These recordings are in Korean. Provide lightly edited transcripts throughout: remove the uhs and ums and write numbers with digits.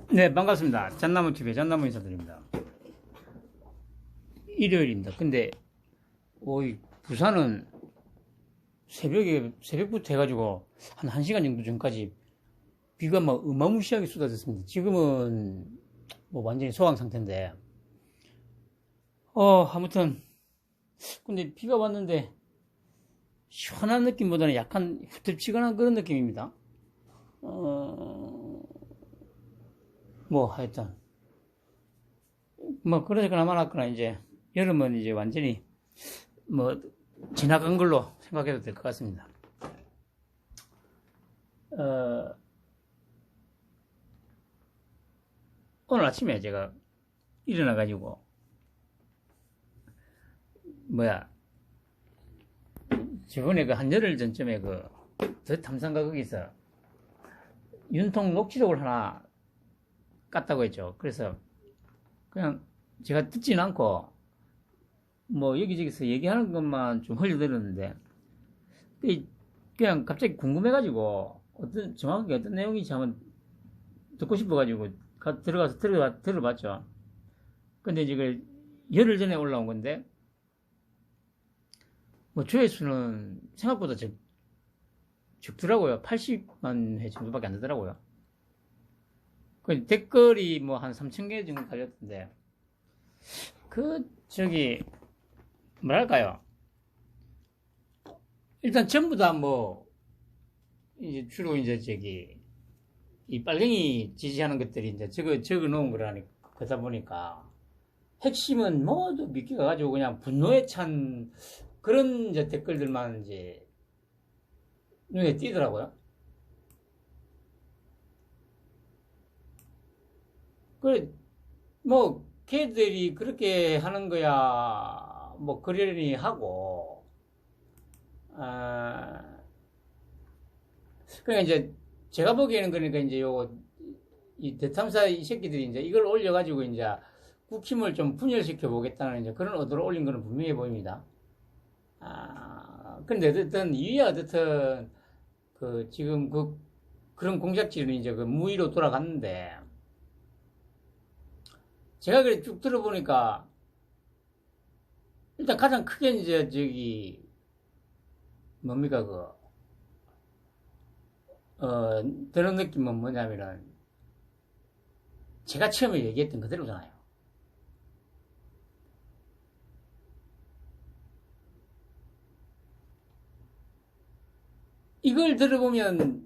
네, 반갑습니다. 잣나무TV의 잣나무 인사드립니다. 일요일입니다. 근데, 부산은 새벽부터 해가지고, 한 1시간 정도 전까지 비가 막 어마무시하게 쏟아졌습니다. 지금은 뭐 완전히 소강 상태인데, 아무튼, 근데 비가 왔는데, 시원한 느낌보다는 약간 후텁지근한 그런 느낌입니다. 하여튼 그러거나 말았거나 이제 여름은 이제 완전히 지나간 걸로 생각해도 될 것 같습니다. 오늘 아침에 제가 일어나가지고 저번에 한 열흘 전쯤에 더 탐상가 거기서 윤통 녹취록을 하나 깠다고 했죠. 그래서 그냥 제가 듣지는 않고 여기저기서 얘기하는 것만 좀 흘려들었는데 그냥 갑자기 궁금해가지고 정확하게 어떤 내용인지 한번 듣고 싶어가지고 들어가서 들어봤죠. 근데 이제 열흘 전에 올라온 건데 조회수는 생각보다 적더라고요. 80만 회 정도밖에 안 되더라고요. 댓글이 한 3,000개 정도 달렸던데, 뭐랄까요. 일단 전부 다 이제 주로 이 빨갱이 지지하는 것들이 이제 적어 놓은 거다 보니까, 핵심은 모두 믿기가 가지고 그냥 분노에 찬 그런 이제 댓글들만 이제 눈에 띄더라고요. 걔들이 그렇게 하는 거야, 그러려니 하고, 그러니까 이제, 제가 보기에는 그러니까 이제 이 대탐사 이 새끼들이 이제 이걸 올려가지고 이제 국힘을 좀 분열시켜 보겠다는 이제 그런 의도로 올린 거는 분명해 보입니다. 근데 어쨌든, 지금 그런 공작질은 이제 무의로 돌아갔는데, 제가 그래 쭉 들어보니까, 일단 가장 크게 이제 드는 느낌은 뭐냐면은, 제가 처음에 얘기했던 그대로잖아요. 이걸 들어보면,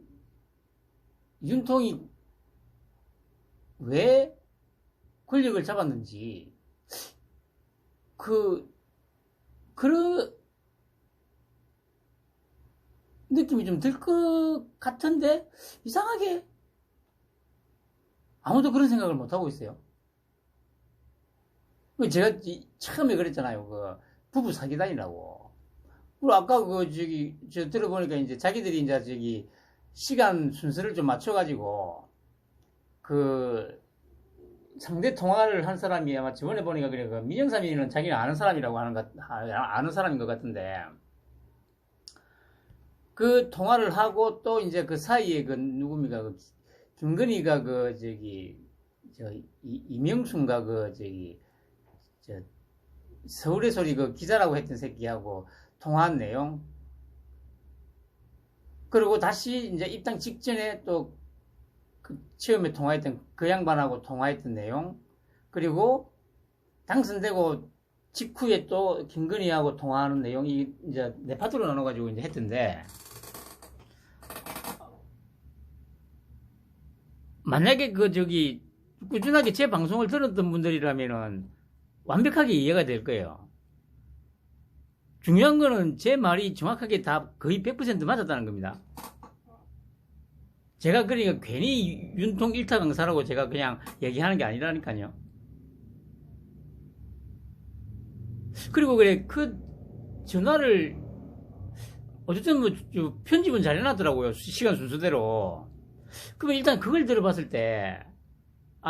윤통이 왜 권력을 잡았는지, 그런 느낌이 좀 들 것 같은데, 이상하게, 아무도 그런 생각을 못하고 있어요. 제가 처음에 그랬잖아요. 부부 사기단이라고. 그리고 아까 저 들어보니까 이제 자기들이 이제 시간 순서를 좀 맞춰가지고, 상대 통화를 한 사람이 아마 저번에 보니까 민영삼이는 자기는 아는 사람이라고 아는 사람인 것 같은데, 통화를 하고 또 이제 그 사이에 누굽니까? 김건희가 이명순가 서울의 소리 기자라고 했던 새끼하고 통화한 내용, 그리고 다시 이제 입당 직전에 또 처음에 통화했던 그 양반하고 통화했던 내용, 그리고 당선되고 직후에 또 김건희하고 통화하는 내용이 이제 네 파트로 나눠가지고 이제 했던데, 만약에 꾸준하게 제 방송을 들었던 분들이라면은 완벽하게 이해가 될 거예요. 중요한 거는 제 말이 정확하게 다 거의 100% 맞았다는 겁니다. 제가 그러니까 괜히 윤통 일타 강사라고 제가 그냥 얘기하는 게 아니라니까요. 그리고 전화를 어쨌든 편집은 잘 해놨더라고요. 시간 순서대로. 그러면 일단 그걸 들어봤을 때,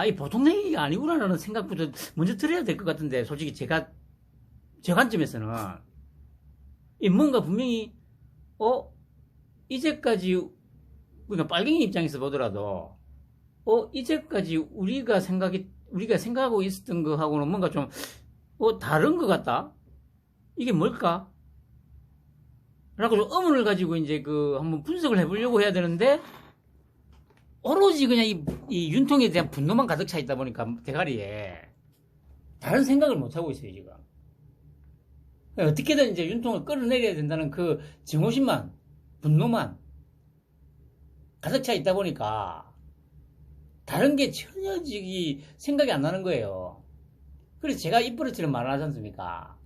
이 보통 얘기가 아니구나라는 생각부터 먼저 들어야 될 것 같은데, 솔직히 제 관점에서는 뭔가 분명히 이제까지, 그러니까 빨갱이 입장에서 보더라도 이제까지 우리가 생각하고 있었던 거하고는 뭔가 좀, 다른 것 같다? 이게 뭘까? 라고 좀 의문을 가지고 이제 한번 분석을 해보려고 해야 되는데, 오로지 그냥 이 윤통에 대한 분노만 가득 차 있다 보니까 대가리에 다른 생각을 못 하고 있어요, 지금. 어떻게든 이제 윤통을 끌어내려야 된다는 그 증오심만, 분노만 가득 차 있다 보니까 다른 게 전혀 생각이 안 나는 거예요. 그래서 제가 입버릇처럼 말을 하지 않습니까?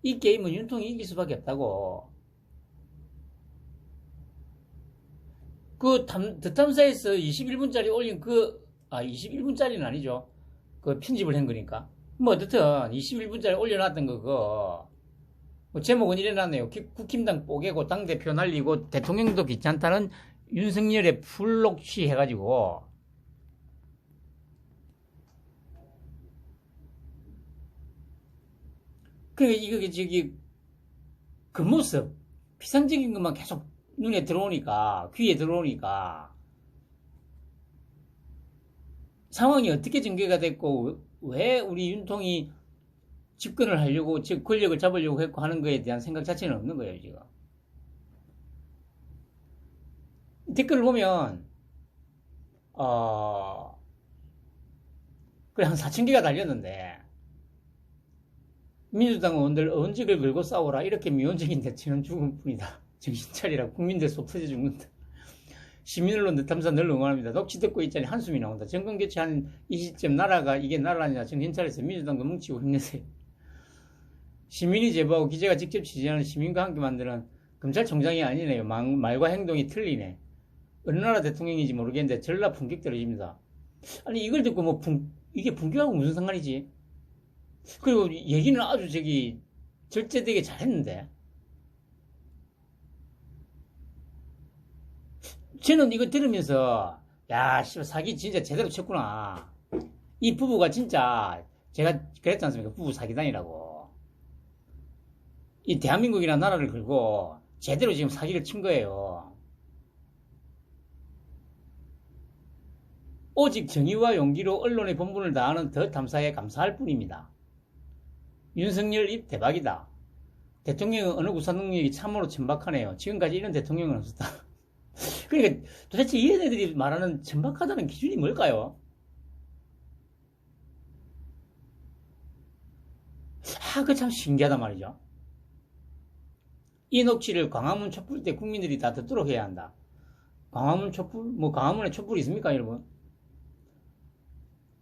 이 게임은 윤통이 이길 수밖에 없다고. 더 탐사에서 21분짜리 올린 21분짜리는 아니죠. 그 편집을 한 거니까. 뭐, 어쨌든, 21분짜리 올려놨던 거, 뭐 제목은 이래놨네요. 국힘당 뽀개고 당대표 날리고 대통령도 귀찮다는 윤석열의 풀녹시 해가지고, 그러니까 그 모습, 피상적인 것만 계속 눈에 들어오니까, 귀에 들어오니까, 상황이 어떻게 전개가 됐고, 왜 우리 윤통이 집권을 하려고, 즉, 권력을 잡으려고 했고 하는 거에 대한 생각 자체는 없는 거예요, 지금. 댓글을 보면, 그래, 한 4,000개가 달렸는데, 민주당 의원들 언직을 걸고 싸워라. 이렇게 미온적인 대처는 죽은 뿐이다. 정신 차리라. 국민들 속 터져 죽는다. 시민언론 넷탐사 늘 응원합니다. 녹취 듣고 있자니 한숨이 나온다. 정권 교체한 이 시점 이게 나라냐. 정신 차려서 민주당도 뭉치고 힘내세요. 시민이 제보하고 기자가 직접 취재하는 시민과 함께 만드는 검찰총장이 아니네요. 말과 행동이 틀리네. 어느 나라 대통령인지 모르겠는데 전라 품격 떨어집니다. 아니 이걸 듣고 이게 품격하고 무슨 상관이지? 그리고 얘기는 아주 절제되게 잘했는데 저는 이거 들으면서 야 씨발 사기 진짜 제대로 쳤구나. 이 부부가 진짜 제가 그랬지 않습니까? 부부 사기단이라고. 이 대한민국이라는 나라를 걸고 제대로 지금 사기를 친 거예요. 오직 정의와 용기로 언론의 본분을 다하는 더 탐사에 감사할 뿐입니다. 윤석열 입 대박이다. 대통령의 어느 구사 능력이 참으로 천박하네요. 지금까지 이런 대통령은 없었다. 그러니까 도대체 얘네들이 말하는 천박하다는 기준이 뭘까요? 그거 참 신기하단 말이죠. 이 녹취를 광화문 촛불 때 국민들이 다 듣도록 해야 한다. 광화문 촛불? 뭐 광화문에 촛불이 있습니까, 여러분?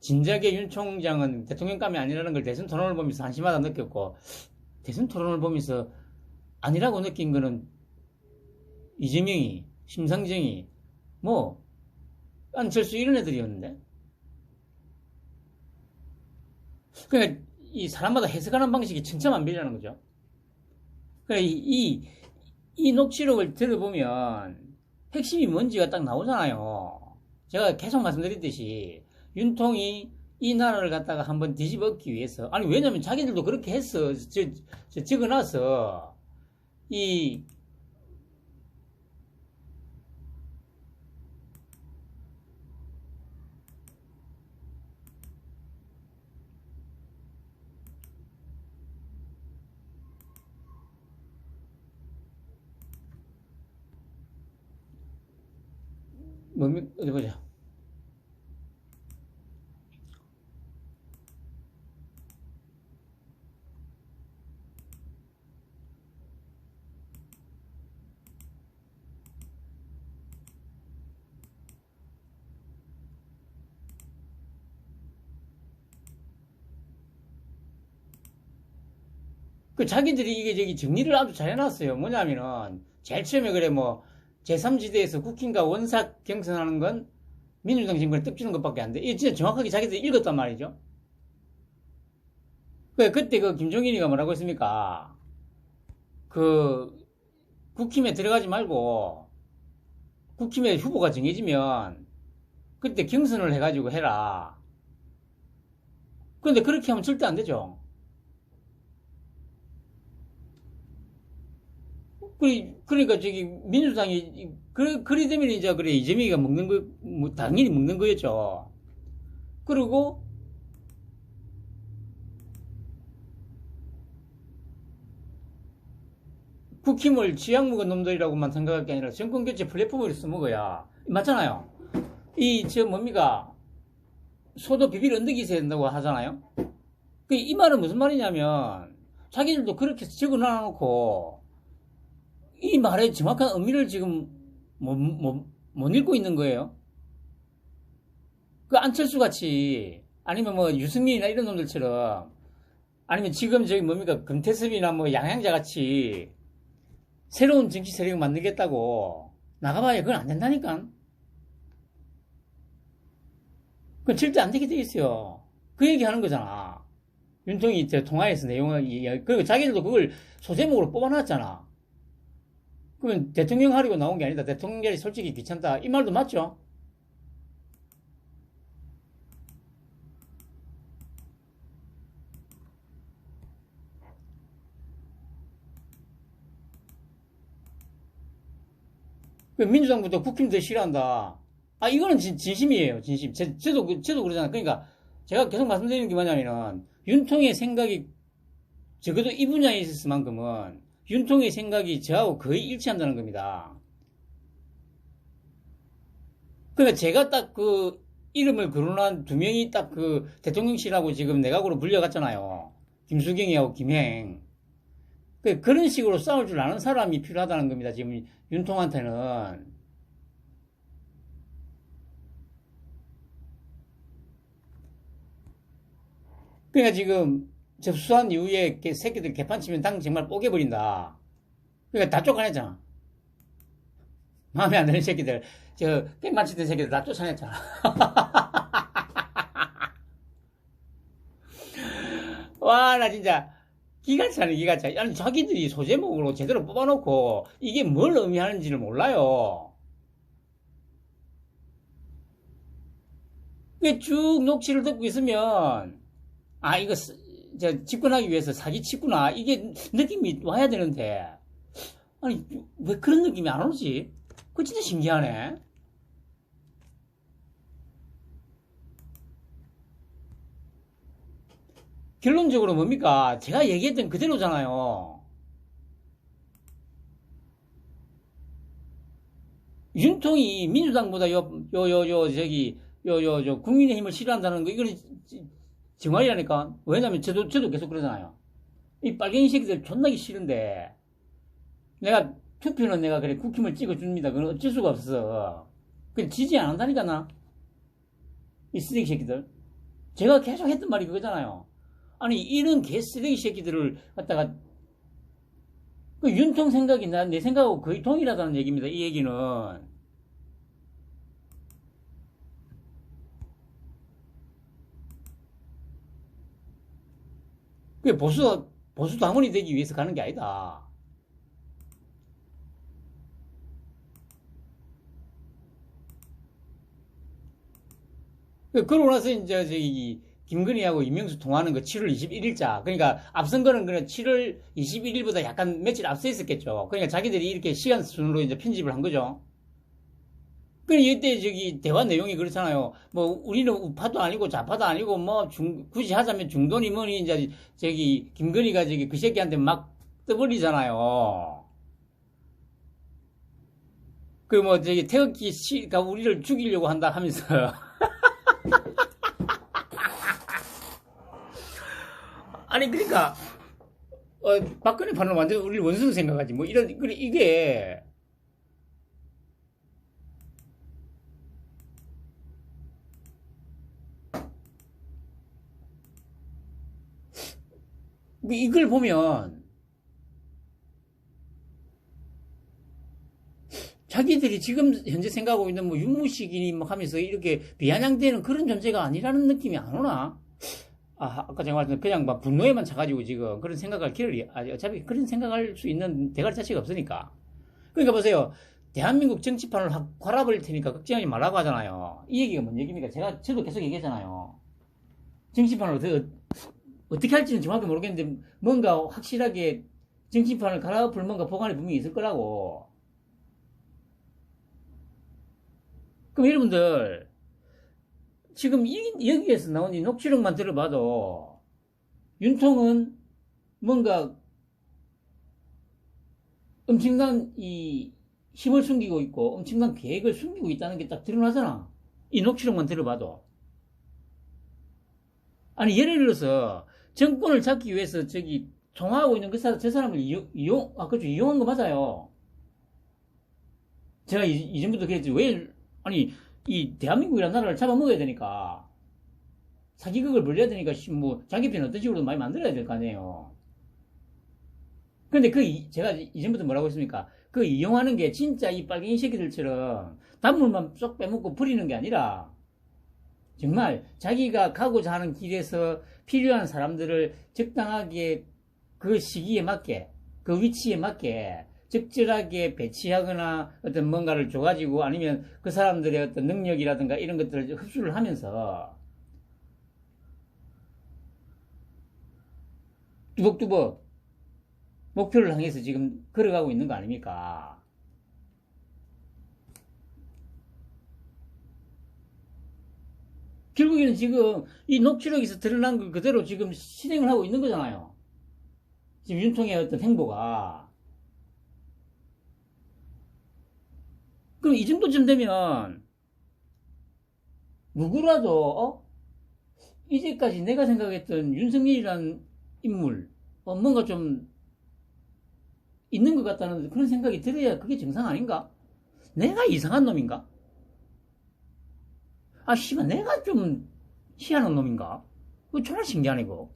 진작에 윤 총장은 대통령감이 아니라는 걸 대선 토론을 보면서 한심하다 느꼈고, 대선 토론을 보면서 아니라고 느낀 거는 이재명이, 심상정이, 안철수 이런 애들이었는데. 그러니까 이 사람마다 해석하는 방식이 천차만별이라는 거죠. 그러니까 이 녹취록을 들어보면 핵심이 뭔지가 딱 나오잖아요. 제가 계속 말씀드렸듯이 윤통이 이 나라를 갖다가 한번 뒤집어엎기 위해서, 아니 왜냐면 자기들도 그렇게 했어. 적어놔서 어디 보자. 자기들이 이게 정리를 아주 잘 해놨어요. 뭐냐면은, 제일 처음에 그래, 제3지대에서 국힘과 원삭 경선하는 건 민주당 정권에 떡 주는 것밖에 안 돼. 이게 진짜 정확하게 자기들이 읽었단 말이죠. 그때 김종인이가 뭐라고 했습니까? 국힘에 들어가지 말고, 국힘에 후보가 정해지면, 그때 경선을 해가지고 해라. 그런데 그렇게 하면 절대 안 되죠. 그러니까 민주당이 그리 되면 이제, 그래, 이재명이가 먹는 거, 뭐, 당연히 먹는 거였죠. 그리고, 국힘을 쥐약 먹은 놈들이라고만 생각할 게 아니라 정권교체 플랫폼을 써먹어야. 맞잖아요. 뭡니까. 소도 비빌 언덕이 있어야 된다고 하잖아요. 이 말은 무슨 말이냐면, 자기들도 그렇게 적어 놔놓고, 이 말의 정확한 의미를 지금 못 읽고 있는 거예요. 안철수 같이, 아니면 뭐 유승민이나 이런 놈들처럼, 아니면 지금 저기 뭡니까, 금태섭이나 뭐 양양자 같이, 새로운 정치 세력을 만들겠다고, 나가봐야 그건 안 된다니까. 그건 절대 안 되게 돼 있어요. 그 얘기 하는 거잖아. 윤통이 통화에서 내용을, 그리고 자기들도 그걸 소제목으로 뽑아놨잖아. 그러면 대통령 하려고 나온 게 아니다. 대통령 자리 솔직히 귀찮다. 이 말도 맞죠? 민주당부터 국힘도 싫어한다. 이거는 진심이에요. 진심. 저도 그러잖아요. 그러니까 제가 계속 말씀드리는 게 뭐냐면은 윤통의 생각이 적어도 이 분야에 있을 만큼은 윤통의 생각이 저하고 거의 일치한다는 겁니다. 그러니까 제가 딱 그 이름을 거론한 두 명이 딱 그 대통령실하고 지금 내각으로 불려갔잖아요. 김수경이하고 김행. 그런 식으로 싸울 줄 아는 사람이 필요하다는 겁니다. 지금 윤통한테는. 그러니까 지금 접수한 이후에 새끼들 개판치면 당 정말 뽀개버린다. 그러니까 다 쫓아냈잖아. 마음에 안 드는 새끼들, 깽만 치던 새끼들 다 쫓아냈잖아. 와, 나 진짜 기가 차네, 기가 차. 아니, 자기들이 소제목으로 제대로 뽑아놓고 이게 뭘 의미하는지를 몰라요. 쭉 녹취를 듣고 있으면 이거 집권하기 위해서 사기치구나, 이게 느낌이 와야 되는데, 아니 왜 그런 느낌이 안 오지? 그거 진짜 신기하네. 결론적으로 뭡니까? 제가 얘기했던 그대로잖아요. 윤통이 민주당보다 국민의힘을 싫어한다는 거, 이거는 정말이라니까. 왜냐면 저도 계속 그러잖아요. 이 빨갱이 새끼들 존나기 싫은데, 투표는 내가 그래, 국힘을 찍어줍니다. 그건 어쩔 수가 없어. 그 지지 안 한다니까, 나. 이 쓰레기 새끼들. 제가 계속 했던 말이 그거잖아요. 아니, 이런 개쓰레기 새끼들을 갖다가, 윤통 생각이 내 생각하고 거의 동일하다는 얘기입니다. 이 얘기는. 그게 보수 당원이 되기 위해서 가는 게 아니다. 그러고 나서 이제 김건희하고 이명수 통화하는 거 7월 21일자. 그러니까 앞선 거는 그냥 7월 21일보다 약간 며칠 앞서 있었겠죠. 그러니까 자기들이 이렇게 시간 순으로 이제 편집을 한 거죠. 그러니까 이때 대화 내용이 그렇잖아요. 뭐 우리는 우파도 아니고 좌파도 아니고 뭐 굳이 하자면 중도니 뭐니 이제 김건희가 그 새끼한테 막 떠버리잖아요. 태극기 씨가 우리를 죽이려고 한다 하면서. 아니, 그러니까, 박근혜 판은 완전 우리 원수로 생각하지. 뭐, 이게, 이걸 보면, 자기들이 지금 현재 생각하고 있는 뭐 윤무식이니 뭐 하면서 이렇게 비아냥대는 그런 존재가 아니라는 느낌이 안 오나? 아까 제가 말했던 그냥 막 분노에만 차가지고 지금 그런 생각할 기회를, 어차피 그런 생각할 수 있는 대가리 자체가 없으니까. 그러니까 보세요. 대한민국 정치판을 확 갈아버릴 테니까 걱정하지 말라고 하잖아요. 이 얘기가 뭔 얘기입니까? 저도 계속 얘기했잖아요. 정치판을 어떻게 할지는 정확히 모르겠는데 뭔가 확실하게 정치판을 갈아엎을 뭔가 보관이 분명히 있을 거라고. 그럼 여러분들, 지금 여기에서 나온 이 녹취록만 들어봐도, 윤통은 뭔가 엄청난 이 힘을 숨기고 있고, 엄청난 계획을 숨기고 있다는 게 딱 드러나잖아. 이 녹취록만 들어봐도. 아니, 예를 들어서, 정권을 잡기 위해서 저기, 통화하고 있는 저 사람을 그렇죠. 이용한 거 맞아요. 제가 이전부터 그랬지. 아니, 이 대한민국이라는 나라를 잡아먹어야 되니까, 사기극을 벌려야 되니까, 뭐, 자기 편 어떤 식으로든 많이 만들어야 될 거 아니에요. 근데 제가 이전부터 뭐라고 했습니까? 그 이용하는 게 진짜 이 빨갱이 새끼들처럼 단물만 쏙 빼먹고 버리는 게 아니라, 정말 자기가 가고자 하는 길에서 필요한 사람들을 적당하게 그 시기에 맞게, 그 위치에 맞게 적절하게 배치하거나 어떤 뭔가를 줘가지고 아니면 그 사람들의 어떤 능력이라든가 이런 것들을 흡수를 하면서 뚜벅뚜벅 목표를 향해서 지금 걸어가고 있는 거 아닙니까? 결국에는 지금 이 녹취록에서 드러난 걸 그대로 지금 실행을 하고 있는 거잖아요. 지금 윤통의 어떤 행보가. 그럼 이 정도쯤 되면 누구라도 이제까지 내가 생각했던 윤석열이라는 인물 뭔가 좀 있는 것 같다는 그런 생각이 들어야 그게 정상 아닌가? 내가 이상한 놈인가? 씨발 내가 좀 희한한 놈인가? 그거 정말 신기하네 그거.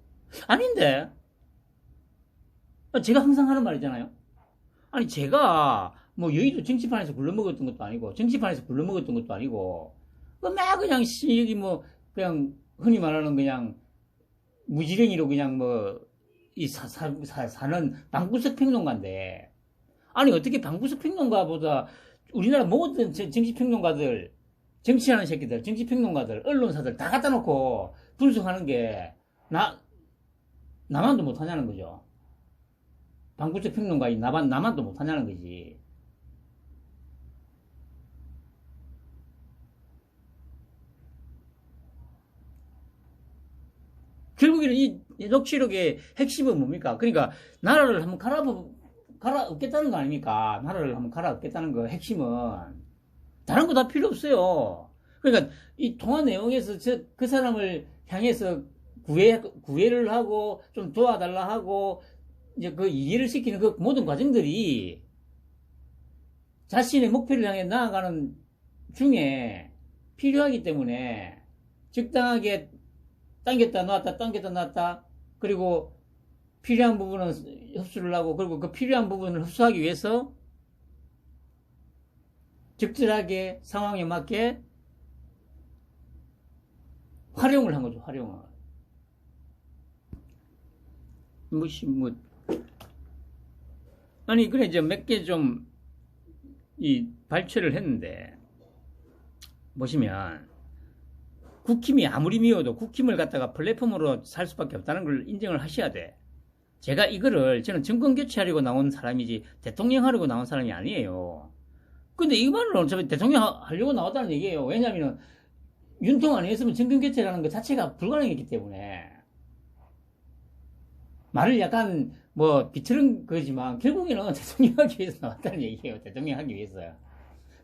아닌데 제가 항상 하는 말이잖아요. 아니 제가 뭐 여의도 정치판에서 굴러먹었던 것도 아니고 정치판에서 굴러먹었던 것도 아니고 막 그냥 여기 뭐 그냥 흔히 말하는 그냥 무지랭이로 그냥 뭐 이 사는 방구석 평론가인데 아니 어떻게 방구석 평론가보다 우리나라 모든 정치평론가들 정치하는 새끼들 정치평론가들 언론사들 다 갖다 놓고 분석하는 게 나만도 못하냐는 거죠. 방구석 평론가인 나만도 못하냐는 거지. 결국에는 이 녹취록의 핵심은 뭡니까? 그러니까 나라를 한번 갈아엎겠다는 거 아닙니까? 나라를 한번 갈아엎겠다는 거 핵심은 다른 거 다 필요 없어요. 그러니까 이 통화 내용에서 그 사람을 향해서 구애를 하고 좀 도와달라 하고 이제 그 이해를 시키는 그 모든 과정들이 자신의 목표를 향해 나아가는 중에 필요하기 때문에 적당하게 당겼다 놨다 그리고 필요한 부분은 흡수를 하고 그리고 그 필요한 부분을 흡수하기 위해서 적절하게 상황에 맞게 활용을 한 거죠. 활용을. 아니 그래 이제 몇 개 좀 이 발췌를 했는데 보시면 국힘이 아무리 미워도 국힘을 갖다가 플랫폼으로 살 수밖에 없다는 걸 인정을 하셔야 돼. 저는 정권 교체하려고 나온 사람이지 대통령 하려고 나온 사람이 아니에요. 근데 이거는 어차피 대통령 하려고 나왔다는 얘기예요. 왜냐하면 윤통 아니었으면 정권 교체라는 것 자체가 불가능했기 때문에 말을 약간 뭐 비틀은 거지만 결국에는 대통령 하기 위해서 나왔다는 얘기예요. 대통령 하기 위해서요.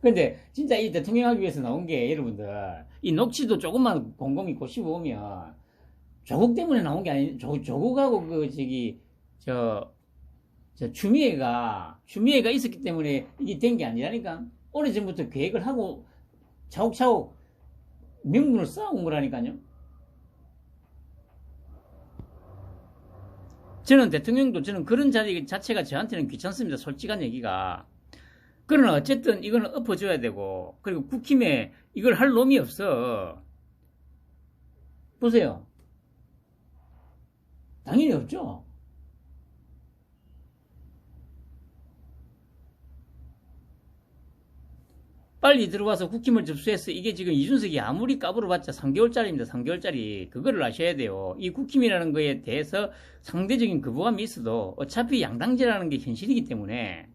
근데 진짜 이 대통령 하기 위해서 나온 게 여러분들 이 녹취도 조금만 곰곰이 고씹어보면 조국 때문에 나온 게 아니 조국하고 추미애가 있었기 때문에 이게 된 게 아니라니까. 오래전부터 계획을 하고 차곡차곡 명분을 쌓아온 거라니까요. 저는 그런 자리 자체가 저한테는 귀찮습니다. 솔직한 얘기가. 그러나 어쨌든 이거는 엎어줘야 되고 그리고 국힘에 이걸 할 놈이 없어. 보세요. 당연히 없죠. 빨리 들어와서 국힘을 접수했어. 이게 지금 이준석이 아무리 까불어봤자 3개월짜리입니다. 3개월짜리. 그거를 아셔야 돼요. 이 국힘이라는 거에 대해서 상대적인 거부감이 있어도 어차피 양당제라는 게 현실이기 때문에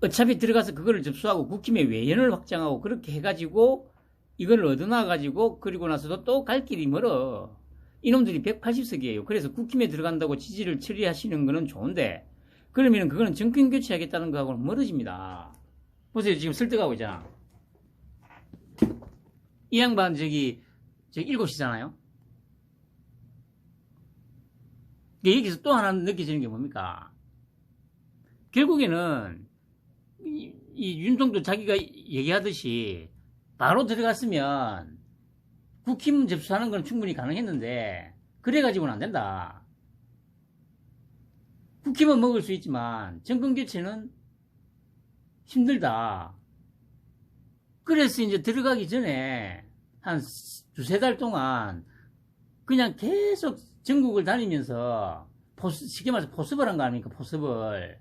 어차피 들어가서 그거를 접수하고 국힘의 외연을 확장하고 그렇게 해가지고 이걸 얻어놔가지고 그리고 나서도 또 갈 길이 멀어. 이놈들이 180석이에요. 그래서 국힘에 들어간다고 지지를 처리하시는 거는 좋은데 그러면 그거는 정권 교체하겠다는 거하고는 멀어집니다. 보세요. 지금 설득하고 있잖아. 이 양반 저기 7시잖아요. 여기서 또 하나 느껴지는 게 뭡니까? 결국에는 이 윤통도 자기가 얘기하듯이 바로 들어갔으면 국힘 접수하는 건 충분히 가능했는데 그래가지고는 안 된다. 국힘은 먹을 수 있지만 정권 교체는 힘들다. 그래서 이제 들어가기 전에 한 두세 달 동안 그냥 계속 전국을 다니면서 쉽게 말해서 포섭을 한 거 아닙니까? 포섭을.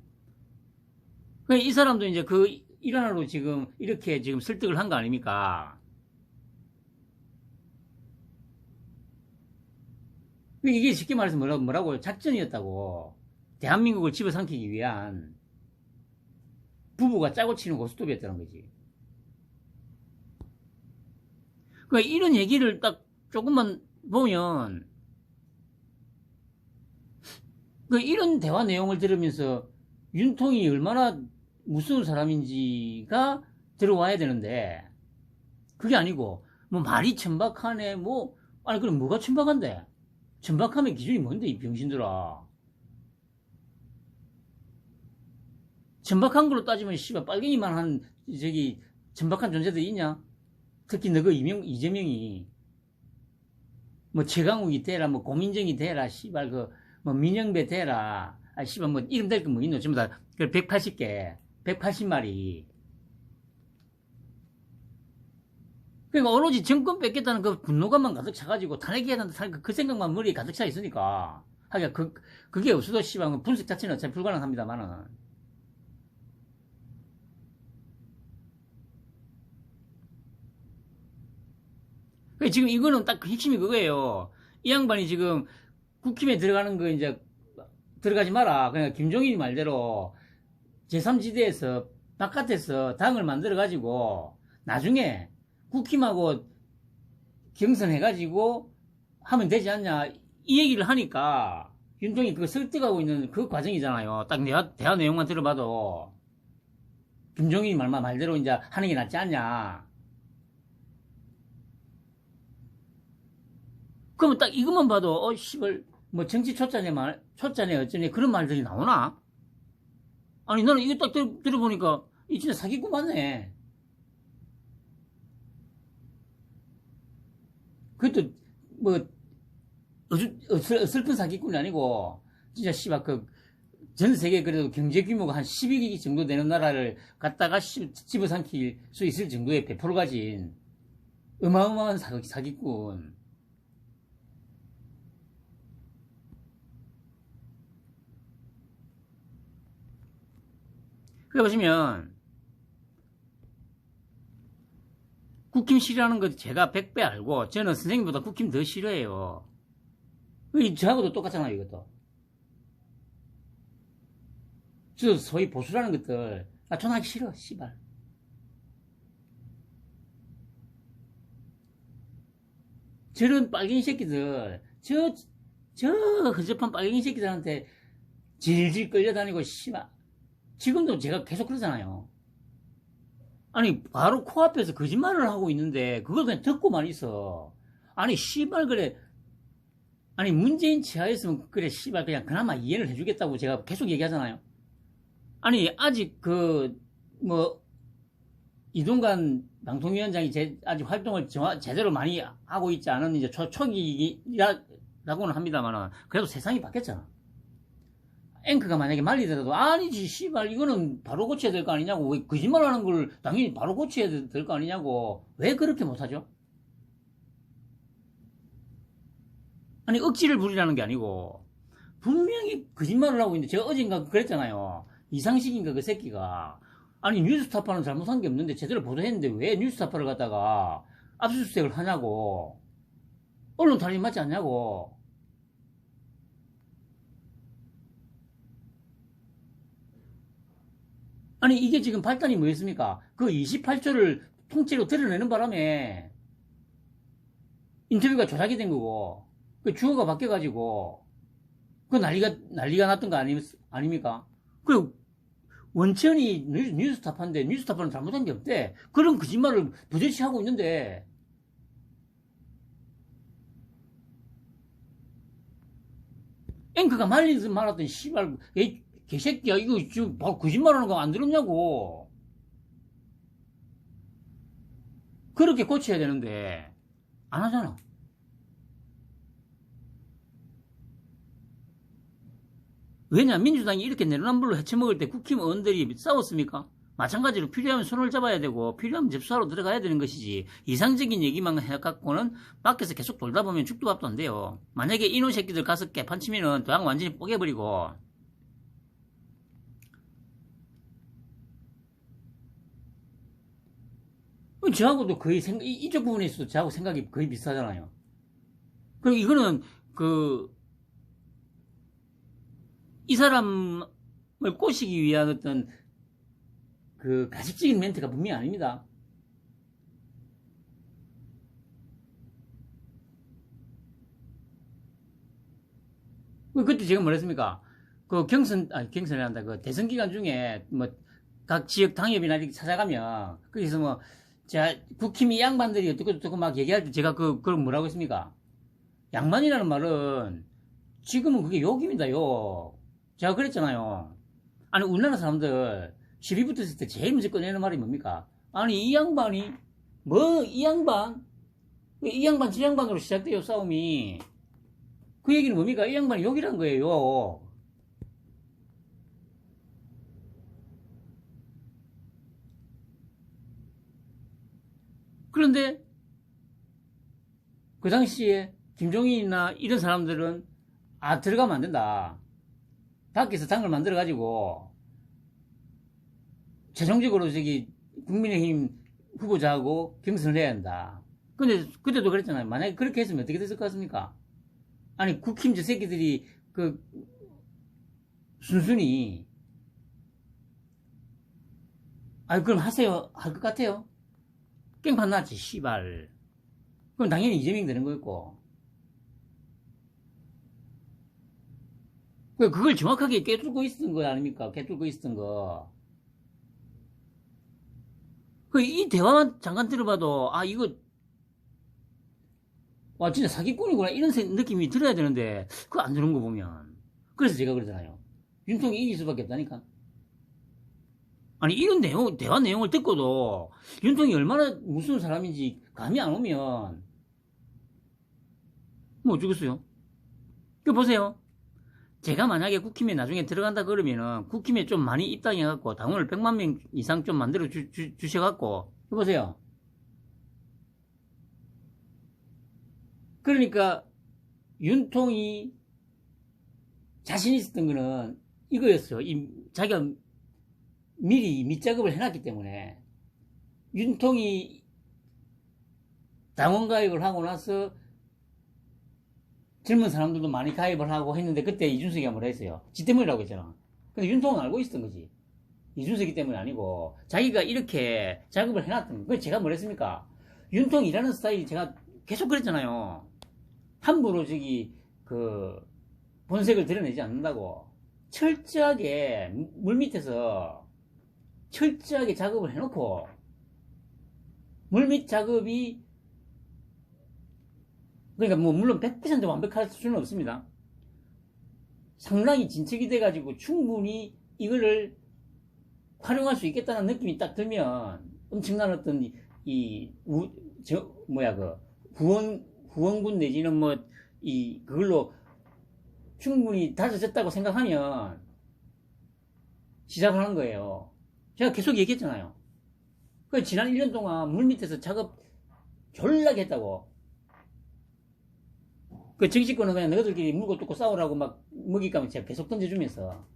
이 사람도 이제 그 일환으로 지금 이렇게 지금 설득을 한 거 아닙니까? 이게 쉽게 말해서 뭐라고 작전이었다고. 대한민국을 집어삼키기 위한 부부가 짜고 치는 고스톱이었다는 거지. 그러니까 이런 얘기를 딱 조금만 보면 이런 대화 내용을 들으면서 윤통이 얼마나 무서운 사람인지가 들어와야 되는데 그게 아니고 뭐 말이 천박하네 뭐 아니 그럼 뭐가 천박한데? 천박함의 기준이 뭔데 이 병신들아. 천박한 걸로 따지면 씨발 빨갱이만 한 저기 천박한 존재들이 있냐? 특히 너 그 이재명이 뭐 최강욱이 되라 뭐 고민정이 되라 씨발 그 뭐 민영배 되라 아 씨발 뭐 이름 될 거 뭐 있노 전부 다 180개 180마리. 그러니까 오로지 정권 뺏겠다는 그 분노감만 가득 차가지고 탄핵해야 된다 그 생각만 머리에 가득 차 있으니까 하기야 그게 없어도 씨발 분석 자체는 어차피 불가능합니다만은. 지금 이거는 딱 그 핵심이 그거예요. 이 양반이 지금 국힘에 들어가는 거 이제 들어가지 마라. 그러니까 김종인이 말대로 제3지대에서 바깥에서 당을 만들어가지고 나중에 국힘하고 경선해가지고 하면 되지 않냐 이 얘기를 하니까 윤종이 그거 설득하고 있는 그 과정이잖아요. 딱 대화 내용만 들어봐도 김종인이 말대로 이제 하는 게 낫지 않냐. 그러면 딱 이것만 봐도 씨발 뭐 정치 초짜네 어쩌네 그런 말들이 나오나? 아니 나는 이거 딱 들어보니까 이 진짜 사기꾼 맞네. 그것도 뭐 슬픈 사기꾼이 아니고 진짜 씨발 전 세계 그래도 경제 규모가 한 12개 정도 되는 나라를 갖다가 집어삼킬 수 있을 정도의 배포를 가진 어마어마한 사기꾼. 그래 보시면 국힘 싫어하는 거 제가 100배 알고 저는 선생님보다 국힘 더 싫어해요. 저하고도 똑같잖아요 이것도. 저도 소위 보수라는 것들 전하기 싫어 씨발. 저런 빨갱이 새끼들 저 허접한 빨갱이 새끼들한테 질질 끌려다니고 씨발. 지금도 제가 계속 그러잖아요. 아니 바로 코앞에서 거짓말을 하고 있는데 그걸 그냥 듣고만 있어. 아니 씨발 그래. 아니 문재인 치하였으면 그래 씨발 그냥 그나마 이해를 해주겠다고 제가 계속 얘기하잖아요. 아니 아직 뭐 이동관 방통위원장이 아직 활동을 제대로 많이 하고 있지 않은 이제 초기라고는 합니다만은 그래도 세상이 바뀌었잖아. 앵커가 만약에 말리더라도 아니지 씨발 이거는 바로 고쳐야 될 거 아니냐고 왜 거짓말하는 걸 당연히 바로 고쳐야 될 거 아니냐고 왜 그렇게 못하죠? 아니 억지를 부리라는 게 아니고 분명히 거짓말을 하고 있는데 제가 어젠가 그랬잖아요. 이상식인가 그 새끼가 아니 뉴스타파는 잘못한 게 없는데 제대로 보도했는데 왜 뉴스타파를 갖다가 압수수색을 하냐고 언론 탄압이 맞지 않냐고. 아니, 이게 지금 발단이 뭐였습니까? 그 28조를 통째로 드러내는 바람에 인터뷰가 조작이 된 거고, 그 주어가 바뀌어가지고, 그 난리가 났던 거 아닙니까? 그 원천이 뉴스타파인데 뉴스타파는 잘못한 게 없대. 그런 거짓말을 부재시 하고 있는데, 앵커가 말리든 말았든, 씨발, 개새끼야, 이거 지금 바로 거짓말 하는 거 안 들었냐고. 그렇게 고쳐야 되는데, 안 하잖아. 왜냐, 민주당이 이렇게 내로남불로 해쳐먹을 때 국힘 의원들이 싸웠습니까? 마찬가지로 필요하면 손을 잡아야 되고, 필요하면 접수하러 들어가야 되는 것이지, 이상적인 얘기만 해갖고는 밖에서 계속 돌다 보면 죽도 밥도 안 돼요. 만약에 이놈 새끼들 가서 깨판치면은 당 완전히 뽀개버리고, 저하고도 거의 이쪽 부분에 있어도 저하고 생각이 거의 비슷하잖아요. 그리고 이거는, 이 사람을 꼬시기 위한 어떤, 가식적인 멘트가 분명히 아닙니다. 그때 제가 뭐랬습니까? 경선을 한다. 그 대선 기간 중에, 각 지역 당협이나 이렇게 찾아가면, 거기서 국힘이 양반들이 어떻고 막 얘기할 때 제가 그걸 뭐라고 했습니까? 양반이라는 말은, 지금은 그게 욕입니다, 욕. 제가 그랬잖아요. 아니, 우리나라 사람들, 시비 붙었을 때 제일 먼저 꺼내는 말이 뭡니까? 아니, 이 양반이, 이 양반? 이 양반, 저 양반으로 시작돼요, 싸움이. 그 얘기는 뭡니까? 이 양반이 욕이란 거예요, 욕. 그런데, 그 당시에, 김종인이나 이런 사람들은, 들어가면 안 된다. 밖에서 당을 만들어가지고, 최종적으로 국민의힘 후보자하고 경선을 해야 한다. 근데, 그때도 그랬잖아요. 만약에 그렇게 했으면 어떻게 됐을 것 같습니까? 아니, 국힘 저 새끼들이, 순순히, 그럼 하세요. 할 것 같아요? 깽판 났지, 씨발. 그럼 당연히 이재명 되는 거였고. 그걸 정확하게 깨뚫고 있었던 거 아닙니까? 깨뚫고 있었던 거. 이 대화만 잠깐 들어봐도, 이거, 와, 진짜 사기꾼이구나. 이런 느낌이 들어야 되는데, 그거 안 들은 거 보면. 그래서 제가 그러잖아요. 윤통이 이길 수밖에 없다니까. 아니, 이런 대화 내용을 듣고도, 윤통이 얼마나 무서운 사람인지 감이 안 오면, 뭐 어쩌겠어요? 보세요. 제가 만약에 국힘에 나중에 들어간다 그러면은, 국힘에 좀 많이 입당해갖고, 당원을 100만 명 이상 좀 만들어 주셔갖고, 보세요. 그러니까 윤통이 자신 있었던 거는 이거였어요. 자기가 미리 밑작업을 해놨기 때문에 윤통이 당원 가입을 하고 나서 젊은 사람들도 많이 가입을 하고 했는데 그때 이준석이가 뭐라 했어요? 지 때문이라고 했잖아. 근데 윤통은 알고 있었던 거지. 이준석이 때문이 아니고 자기가 이렇게 작업을 해놨던 거. 그래서 제가 뭐라 했습니까? 윤통 일하는 스타일이 제가 계속 그랬잖아요. 함부로 본색을 드러내지 않는다고. 철저하게, 물밑에서 철저하게 작업을 해놓고, 물밑 작업이, 그러니까 물론 100% 완벽할 수는 없습니다. 상당히 진척이 돼가지고 충분히 이거를 활용할 수 있겠다는 느낌이 딱 들면, 엄청난 어떤, 후원군 내지는 그걸로 충분히 다져졌다고 생각하면 시작을 하는 거예요. 제가 계속 얘기했잖아요. 지난 1년 동안 물밑에서 작업 졸라게 했다고. 정치권은 그냥 너희들끼리 물고 뜯고 싸우라고 막 먹잇감을 제가 계속 던져주면서.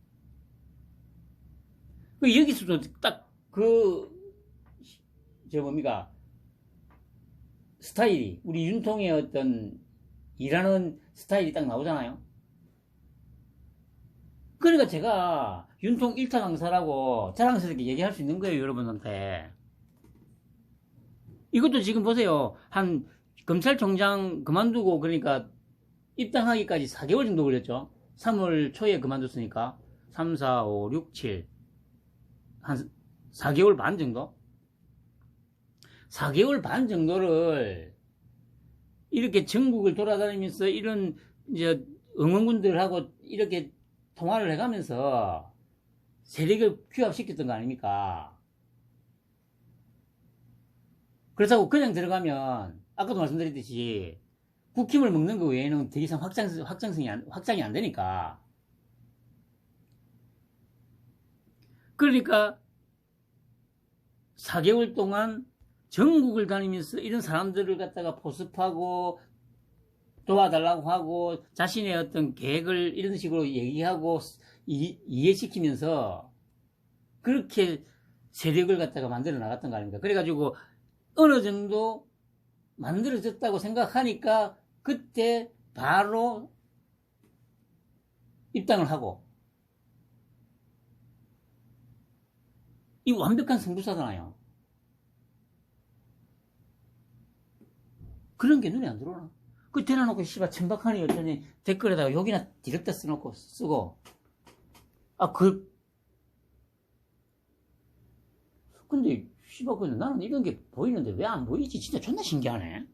여기서도 딱 스타일이, 우리 윤통의 어떤 일하는 스타일이 딱 나오잖아요. 그러니까 제가 윤통 1타 강사라고 자랑스럽게 얘기할 수 있는 거예요, 여러분한테. 이것도 지금 보세요. 한 검찰총장 그만두고 그러니까 입당하기까지 4개월 정도 걸렸죠. 3월 초에 그만뒀으니까 3, 4, 5, 6, 7 한 4개월 반 정도? 4개월 반 정도를 이렇게 전국을 돌아다니면서 이런 이제 응원군들하고 이렇게 통화를 해가면서 세력을 규합시켰던 거 아닙니까? 그렇다고 그냥 들어가면 아까도 말씀드렸듯이 국힘을 먹는 거 외에는 더 이상 확장이 안 되니까. 그러니까 4개월 동안 전국을 다니면서 이런 사람들을 갖다가 포섭하고 도와달라고 하고 자신의 어떤 계획을 이런 식으로 얘기하고 이해시키면서 그렇게 세력을 갖다가 만들어 나갔던 거 아닙니까? 그래가지고 어느 정도 만들어졌다고 생각하니까 그때 바로 입당을 하고 이 완벽한 승부사잖아요. 그런 게 눈에 안 들어오나? 그 대놔놓고 씨발 천박하니 어쩌니 댓글에다가 욕이나 디렉트 써놓고 쓰고 근데 씨발 근데 나는 이런 게 보이는데 왜 안 보이지? 진짜 존나 신기하네.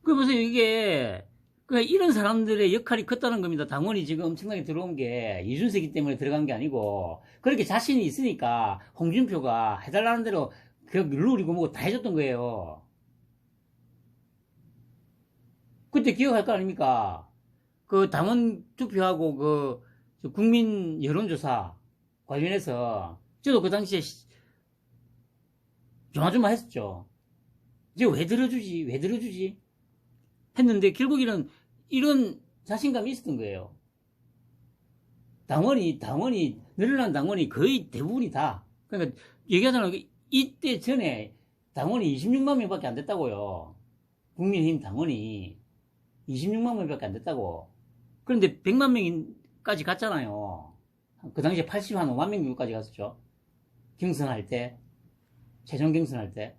그 보세요, 이게 이런 사람들의 역할이 컸다는 겁니다. 당원이 지금 엄청나게 들어온 게 이준석이기 때문에 들어간 게 아니고 그렇게 자신이 있으니까 홍준표가 해달라는 대로 그 룰이고 뭐고 다 해줬던 거예요. 그때 기억할 거 아닙니까? 그 당원 투표하고 그 국민 여론조사 관련해서 저도 그 당시에 조마조마 했었죠. 이제 왜 들어주지 했는데 결국에는 이런 자신감이 있었던 거예요. 당원이 늘어난 당원이 거의 대부분이 다 그러니까 얘기하자면 이때 전에 당원이 26만 명밖에 안 됐다고요. 국민의힘 당원이 26만 명밖에 안 됐다고. 그런데 100만 명까지 갔잖아요. 그 당시에 85만 명 정도까지 갔었죠. 경선할 때, 최종 경선할 때.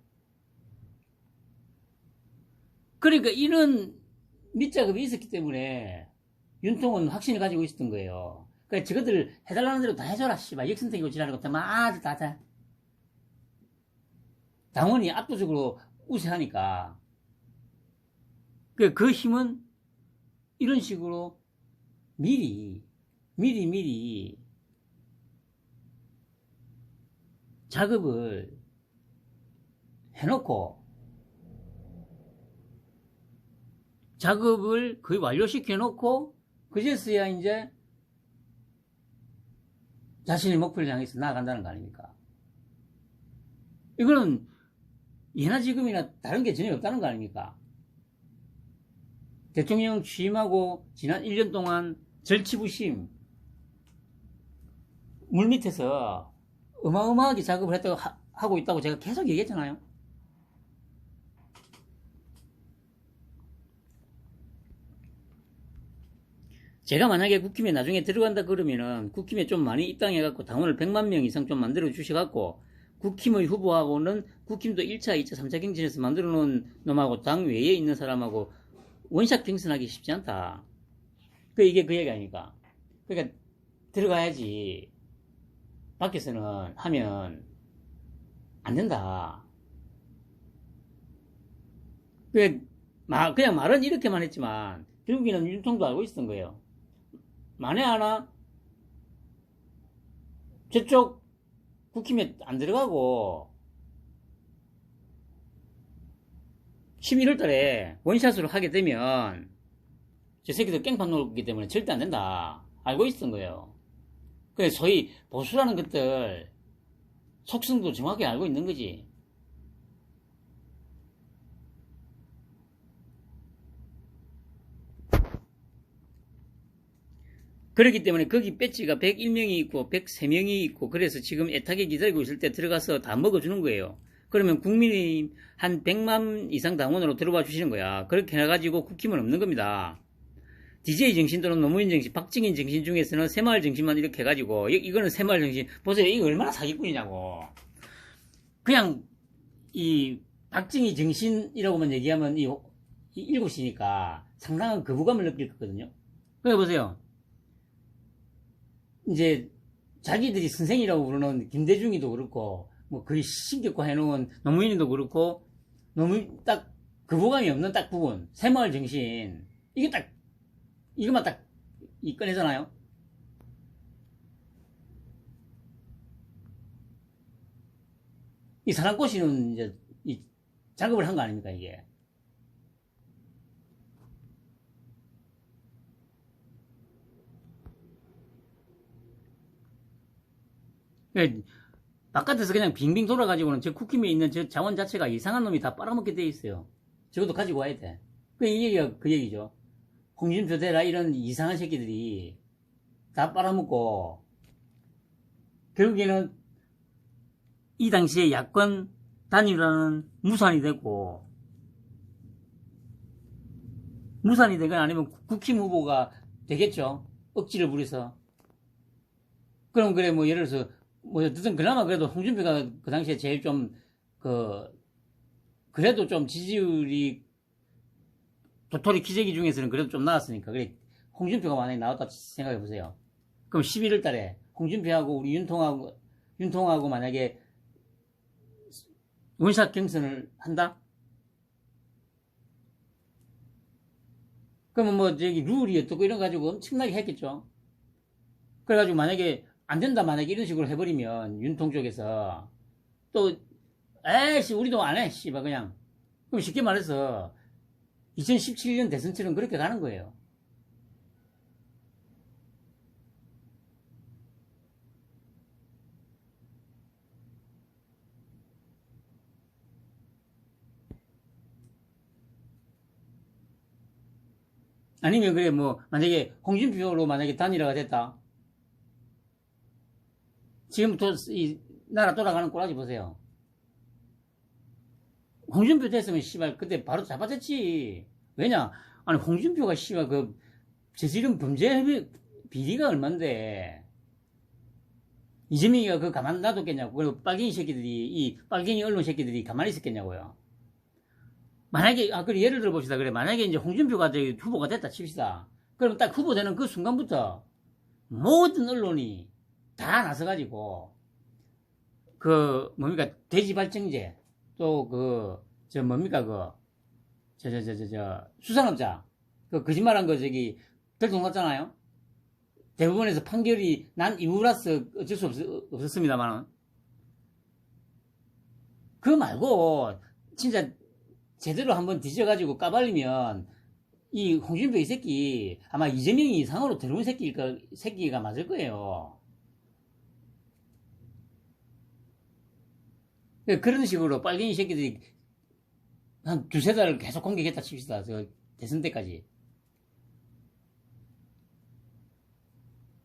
그러니까 이런 밑작업이 있었기 때문에 윤통은 확신을 가지고 있었던 거예요. 그러니까 저것들 해달라는 대로 다 해줘라, 씨발. 역선택이고 지랄하는 것들 다. 당원이 압도적으로 우세하니까. 그 힘은 이런 식으로 미리 작업을 해놓고 작업을 거의 완료시켜 놓고 그제서야 이제 자신의 목표를 향해서 나아간다는 거 아닙니까? 이거는 예나 지금이나 다른 게 전혀 없다는 거 아닙니까? 대통령 취임하고 지난 1년 동안 절치부심 물밑에서 어마어마하게 작업을 하고 있다고 제가 계속 얘기했잖아요. 제가 만약에 국힘에 나중에 들어간다 그러면은 국힘에 좀 많이 입당해갖고 당원을 100만 명 이상 좀 만들어 주셔갖고 국힘의 후보하고는 국힘도 1차, 2차, 3차 경선에서 만들어 놓은 놈하고 당 외에 있는 사람하고 원샷 경선하기 쉽지 않다. 이게 그 얘기 아닙니까? 그러니까 들어가야지. 밖에서는 하면 안 된다. 그냥 말은 이렇게만 했지만 결국에는 윤통도 알고 있었던 거예요. 만에 하나 저쪽 국힘에 안 들어가고 11월 달에 원샷으로 하게 되면 저 새끼들 깽판 놀기 때문에 절대 안 된다. 알고 있었던 거예요. 그래서 소위 보수라는 것들 속성도 정확히 알고 있는 거지. 그렇기 때문에 거기 배지가 101명이 있고 103명이 있고 그래서 지금 애타게 기다리고 있을 때 들어가서 다 먹어주는 거예요. 그러면 국민의힘 한 100만 이상 당원으로 들어와 주시는 거야. 그렇게 해가지고 국힘은 없는 겁니다. DJ 정신 또는 노무현 정신, 박정희 정신 중에서는 새마을 정신만 이렇게 해가지고, 이거는 새마을 정신. 보세요. 이거 얼마나 사기꾼이냐고. 그냥, 박정희 정신이라고만 얘기하면 이 7시니까 상당한 거부감을 느낄 거거든요. 그래 보세요. 이제, 자기들이 선생이라고 부르는 김대중이도 그렇고, 뭐, 그리 신격화 해놓은 노무현이도 그렇고, 너무 딱, 거부감이 없는 딱 부분. 새마을 정신. 이게 딱, 이것만 딱, 꺼내잖아요? 이 사랑꽃이는 이제, 작업을 한 거 아닙니까, 이게? 바깥에서 그냥 빙빙 돌아가지고는 저 쿠키미에 있는 저 자원 자체가 이상한 놈이 다 빨아먹게 돼 있어요. 저것도 가지고 와야 돼. 이 얘기가 그 얘기죠. 홍준표 대라 이런 이상한 새끼들이 다 빨아먹고, 결국에는 이 당시에 야권 단일화는 무산이 되고, 무산이 되거나 아니면 국힘 후보가 되겠죠. 억지를 부려서. 그럼 그래, 뭐, 예를 들어서, 뭐, 어쨌든 그나마 그래도 홍준표가 그 당시에 제일 좀, 그래도 좀 지지율이 도토리 기재기 중에서는 그래도 좀 나왔으니까. 그래, 홍준표가 만약에 나왔다 생각해 보세요. 그럼 11월 달에 홍준표하고 우리 윤통하고 만약에 원샷 경선을 한다? 그러면 뭐, 저기, 룰이 어떻고 이런 가지고 엄청나게 했겠죠. 그래가지고 만약에 안 된다, 만약에 이런 식으로 해버리면, 윤통 쪽에서, 또, 에이씨, 우리도 안 해, 씨발, 그냥. 그럼 쉽게 말해서, 2017년 대선처럼 그렇게 가는 거예요. 아니면 그래, 뭐, 만약에 홍준표로 만약에 단일화가 됐다. 지금부터 이 나라 돌아가는 꼬라지 보세요. 홍준표 됐으면 씨발 그때 바로 잡아졌지. 왜냐? 아니 홍준표가 씨발 그 저지른 범죄 비리가 얼만데 이재명이가 그 가만 놔뒀겠냐고. 그리고 빨갱이 새끼들이 이 빨갱이 언론 새끼들이 가만히 있었겠냐고요. 만약에 그래 예를 들어 봅시다. 그래 만약에 이제 홍준표가 저기 후보가 됐다 칩시다. 그럼 딱 후보되는 그 순간부터 모든 언론이 다 나서가지고 그 뭡니까 돼지 발정제 또 저 뭡니까 수산업자 그 거짓말한 거 저기 들통났잖아요. 대법원에서 판결이 난 이유라서 어쩔 수 없었습니다만은 그거 말고 진짜 제대로 한번 뒤져가지고 까발리면 이 홍준표 이 새끼 아마 이재명이 이상으로 들어온 새끼가 맞을 거예요. 그런 식으로 빨갱이 새끼들이 한 두세 달을 계속 공격했다 칩시다. 저 대선 때까지.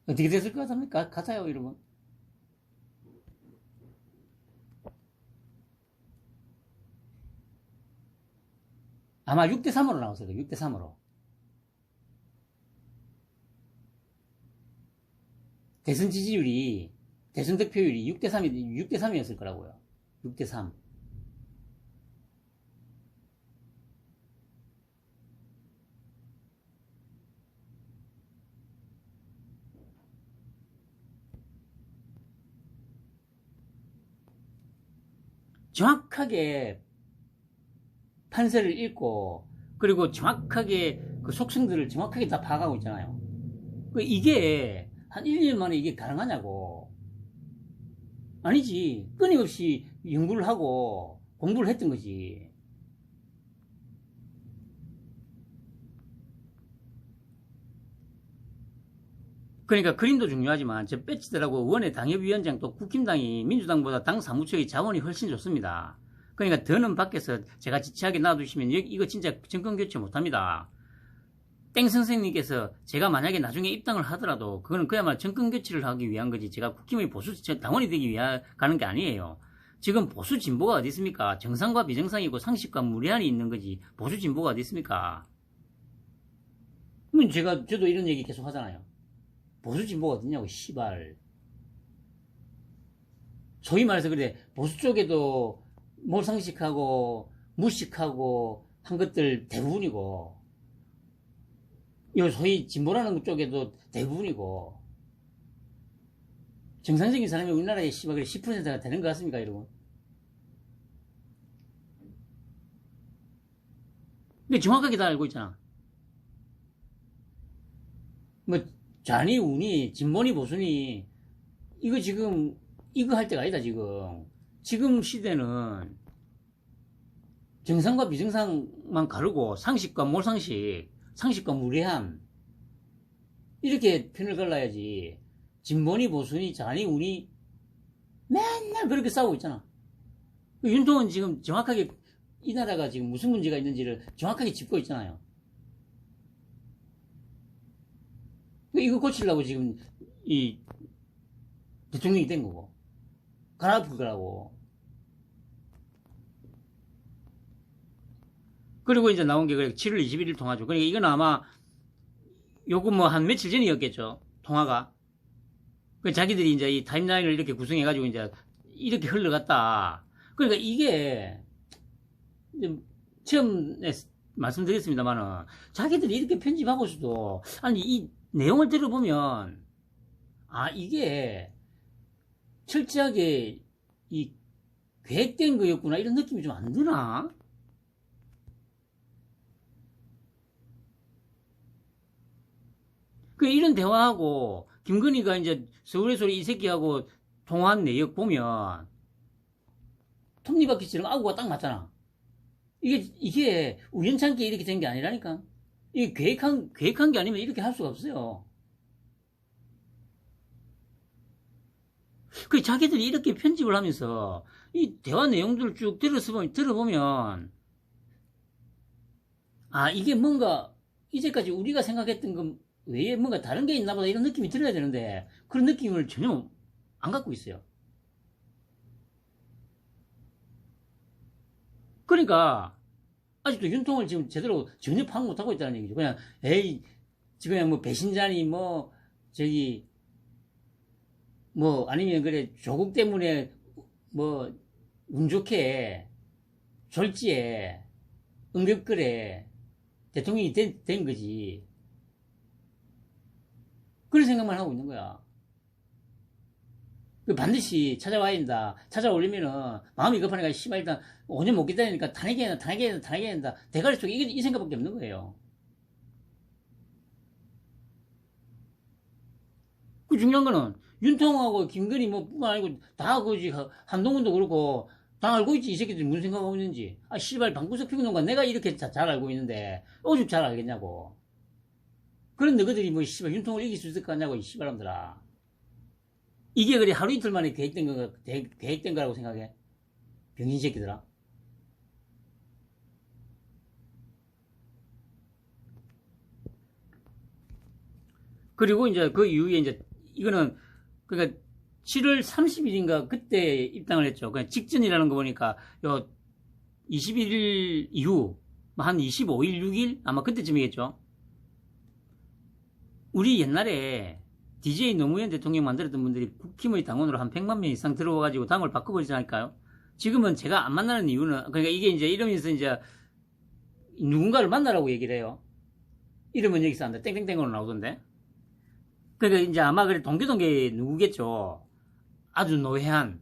어떻게 됐을 것 같습니까? 가짜요, 이러면. 아마 6대3으로 나왔어요. 6대3으로. 대선 지지율이, 대선 득표율이 6대3이었을 거라고요. 6대3. 정확하게 판세를 읽고, 그리고 정확하게 그 속성들을 정확하게 다 파악하고 있잖아요. 이게 한 1, 2년 만에 이게 가능하냐고. 아니지. 끊임없이 연구를 하고 공부를 했던 거지. 그러니까 그림도 중요하지만 저 배치들하고 원외 당협위원장 또 국힘당이 민주당보다 당 사무처의 자원이 훨씬 좋습니다. 그러니까 더는 밖에서 제가 지치하게 놔두시면 이거 진짜 정권교체 못합니다. 땡 선생님께서 제가 만약에 나중에 입당을 하더라도 그거는 그야말로 정권교체를 하기 위한 거지 제가 국힘의 보수 당원이 되기 위해 가는 게 아니에요. 지금 보수 진보가 어디 있습니까? 정상과 비정상이고 상식과 무례한이 있는 거지 보수 진보가 어디 있습니까? 그러면 저도 이런 얘기 계속 하잖아요. 보수 진보가 어딨냐고, 씨발. 소위 말해서 그래, 보수 쪽에도 몰상식하고, 무식하고, 한 것들 대부분이고, 요 소위 진보라는 쪽에도 대부분이고, 정상적인 사람이 우리나라에 씨발 10%가 되는 것 같습니까, 여러분? 근데 정확하게 다 알고 있잖아. 뭐, 좌니, 우니, 진보니, 보수니, 이거 지금, 이거 할 때가 아니다, 지금. 지금 시대는 정상과 비정상만 가르고, 상식과 몰상식, 상식과 무례함, 이렇게 편을 갈라야지. 진보니, 보수니, 좌니, 우니, 맨날 그렇게 싸우고 있잖아. 윤통은 지금 정확하게 이 나라가 지금 무슨 문제가 있는지를 정확하게 짚고 있잖아요. 이거 고치려고 지금 이 대통령이 된 거고 갈아엎을 거라고. 그리고 이제 나온 게 7월 21일 통화죠. 그러니까 이건 아마 요거 뭐 한 며칠 전이었겠죠, 통화가. 자기들이 이제 이 타임라인을 이렇게 구성해가지고 이제 이렇게 흘러갔다. 그러니까 이게 처음에 말씀드렸습니다만은 자기들이 이렇게 편집하고서도 아니 이 내용을 들어보면 이게 철저하게 이 계획된 거였구나 이런 느낌이 좀 안 드나? 이런 대화하고 김건희가 이제 서울에서 이 새끼하고 통화한 내역 보면 톱니바퀴처럼 아구가 딱 맞잖아. 이게 우연찮게 이렇게 된 게 아니라니까. 이게 계획한 게 아니면 이렇게 할 수가 없어요. 자기들이 이렇게 편집을 하면서 이 대화 내용들을 쭉 들어보면 이게 뭔가 이제까지 우리가 생각했던 것 외에 뭔가 다른 게 있나 보다 이런 느낌이 들어야 되는데 그런 느낌을 전혀 안 갖고 있어요. 그러니까 아직도 윤통을 지금 제대로 전혀 파악 못하고 있다는 얘기죠. 그냥 에이 지금 뭐 배신자니 뭐 저기 뭐 아니면 그래 조국 때문에 뭐 운 좋게 졸지에 응급글에 대통령이 된 거지. 그런 생각만 하고 있는 거야. 반드시 찾아와야 된다. 찾아오려면은 마음이 급하니까 씨발 일단 5년 못 기다리니까 탄핵해야 된다. 대가리 속에 이 생각밖에 없는 거예요. 중요한 거는 윤통하고 김건희 뭐 뿐만 아니고 다 그지 한동훈도 그렇고 다 알고 있지. 이 새끼들이 무슨 생각하고 있는지. 씨발 방구석 피우는 건 내가 이렇게 잘 알고 있는데 오죽 잘 알겠냐고. 그런 너희들이 뭐 씨발 윤통을 이길 수 있을 것 같냐고 이 씨발놈들아. 이게 그래 하루 이틀 만에 계획된 거라고 생각해? 병신 새끼들아. 그리고 이제 그 이후에 이제 이거는 그러니까 7월 30일인가 그때 입당을 했죠. 그냥 직전이라는 거 보니까 요 21일 이후 한 25일 6일 아마 그때쯤이겠죠. 우리 옛날에 DJ 노무현 대통령 만들었던 분들이 국힘의 당원으로 한 100만 명 이상 들어와가지고 당을 바꿔버리지 않을까요? 지금은 제가 안 만나는 이유는 그러니까 이게 이제 이러면서 이제 누군가를 만나라고 얘기를 해요. 이름은 여기서 안 돼. 땡땡땡으로 나오던데. 그러니까 이제 아마 그래 동교동계 누구겠죠. 아주 노회한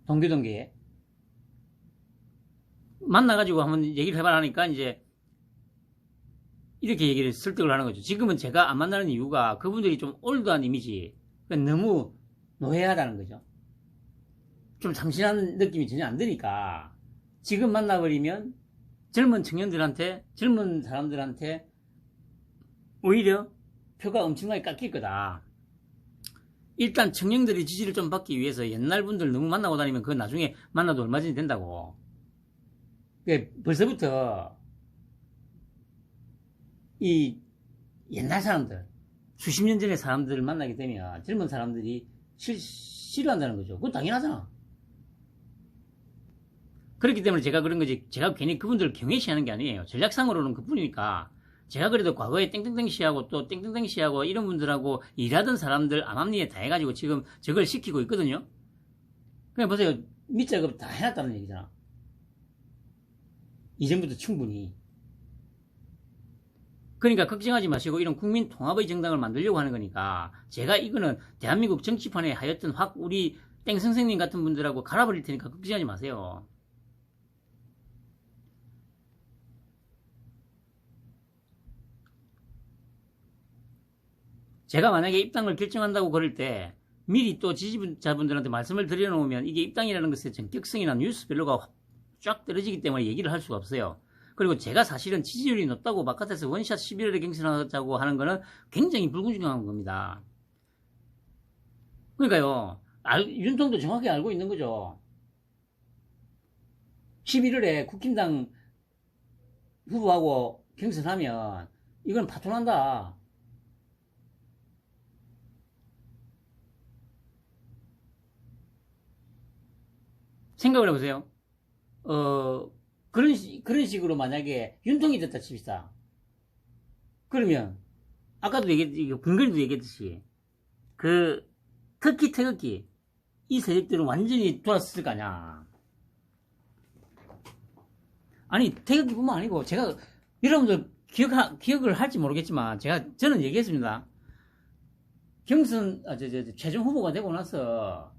동교동계 만나가지고 한번 얘기를 해봐라 하니까 이제 이렇게 얘기를 설득을 하는 거죠. 지금은 제가 안 만나는 이유가 그분들이 좀 올드한 이미지, 그러니까 너무 노회하다는 거죠. 좀 참신한 느낌이 전혀 안 드니까 지금 만나버리면 젊은 청년들한테, 젊은 사람들한테 오히려 표가 엄청나게 깎일 거다. 일단 청년들의 지지를 좀 받기 위해서 옛날 분들 너무 만나고 다니면 그건 나중에 만나도 얼마전이 된다고. 벌써부터 이 옛날 사람들, 수십 년 전의 사람들을 만나게 되면 젊은 사람들이 싫어한다는 거죠. 그건 당연하잖아. 그렇기 때문에 제가 그런 거지, 제가 괜히 그분들을 경외시하는 게 아니에요. 전략상으로는 그뿐이니까. 제가 그래도 과거에 땡땡땡 씨하고 또 땡땡땡 씨하고 이런 분들하고 일하던 사람들 암암리에 다 해가지고 지금 저걸 시키고 있거든요. 그냥 보세요. 밑작업 다 해놨다는 얘기잖아. 이전부터 충분히. 그러니까 걱정하지 마시고 이런 국민 통합의 정당을 만들려고 하는 거니까 제가 이거는 대한민국 정치판에 하여튼 확 우리 땡 선생님 같은 분들하고 갈아버릴 테니까 걱정하지 마세요. 제가 만약에 입당을 결정한다고 그럴 때 미리 또 지지자분들한테 말씀을 드려놓으면 이게 입당이라는 것의 전격성이나 뉴스 밸류가 쫙 떨어지기 때문에 얘기를 할 수가 없어요. 그리고 제가 사실은 지지율이 높다고 바깥에서 원샷 11월에 경선하자고 하는 거는 굉장히 불공정한 겁니다. 그러니까요, 윤통도 정확히 알고 있는 거죠. 11월에 국힘당 후보하고 경선하면 이건 파토난다. 생각을 해보세요. 그런 식으로 만약에 윤통이 됐다 칩시다. 그러면, 아까도 근근이도 얘기했듯이, 특히 태극기, 이 세력들은 완전히 돌았을 거 아니야. 아니, 태극기뿐만 아니고, 제가, 여러분들 기억을 할지 모르겠지만, 저는 얘기했습니다. 최종 후보가 되고 나서,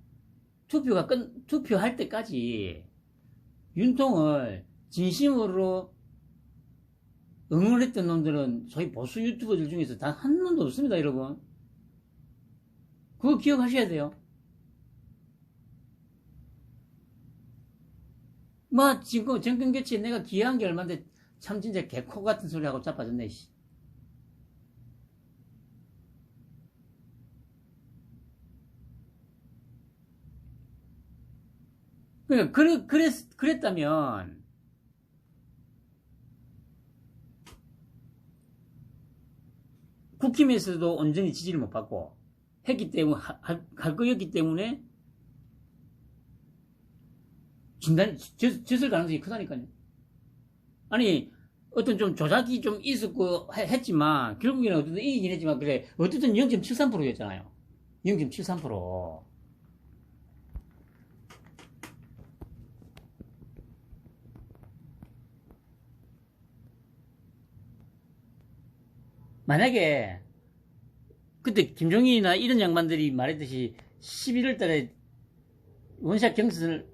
투표할 때까지 윤통을 진심으로 응원했던 놈들은 소위 보수 유튜버들 중에서 단 한 놈도 없습니다, 여러분. 그거 기억하셔야 돼요. 지금 정권 교체에 내가 기여한 게 얼마인데 참 진짜 개코 같은 소리하고 자빠졌네, 씨. 그러니까 그랬다면 국힘에서도 온전히 지지를 못 받고 했기 때문에 할 거였기 때문에 졌을 가능성이 크다니까요. 아니 어떤 좀 조작이 좀 있었고 했지만 결국에는 어쨌든 이기긴 했지만 그래 어쨌든 0.73%였잖아요. 0.73%. 만약에 그때 김종인이나 이런 양반들이 말했듯이 11월 달에 원샷 경선을